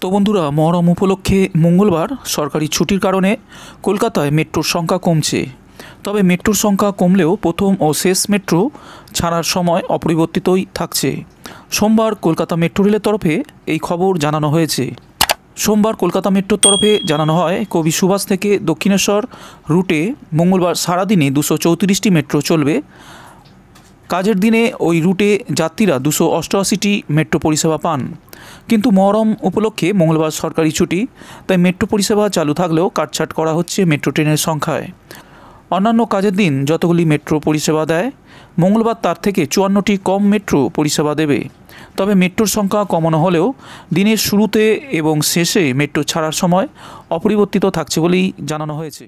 তো বন্ধুরা, মহরম উপলক্ষে মঙ্গলবার সরকারি ছুটির কারণে কলকাতায় মেট্রোর সংখ্যা কমছে। তবে মেট্রোর সংখ্যা কমলেও প্রথম ও শেষ মেট্রো ছাড়ার সময় অপরিবর্তিতই থাকছে। সোমবার কলকাতা মেট্রো রেলের তরফে এই খবর জানানো হয়েছে। সোমবার কলকাতা মেট্রোর তরফে জানানো হয়, কবি সুভাষ থেকে দক্ষিণেশ্বর রুটে মঙ্গলবার সারাদিনে 234টি মেট্রো চলবে। কাজের দিনে ওই রুটে যাত্রীরা 288টি মেট্রো পরিষেবা পান। কিন্তু মহরম উপলক্ষে মঙ্গলবার সরকারি ছুটি, তাই মেট্রো পরিষেবা চালু থাকলেও কাটছাঁট করা হচ্ছে মেট্রো ট্রেনের সংখ্যায়। অন্যান্য কাজের দিন যতগুলি মেট্রো পরিষেবা দেয়, মঙ্গলবার তার থেকে 54টি কম মেট্রো পরিষেবা দেবে। তবে মেট্রোর সংখ্যা কমানো হলেও দিনের শুরুতে এবং শেষে মেট্রো ছাড়ার সময় অপরিবর্তিত থাকছে বলেই জানানো হয়েছে।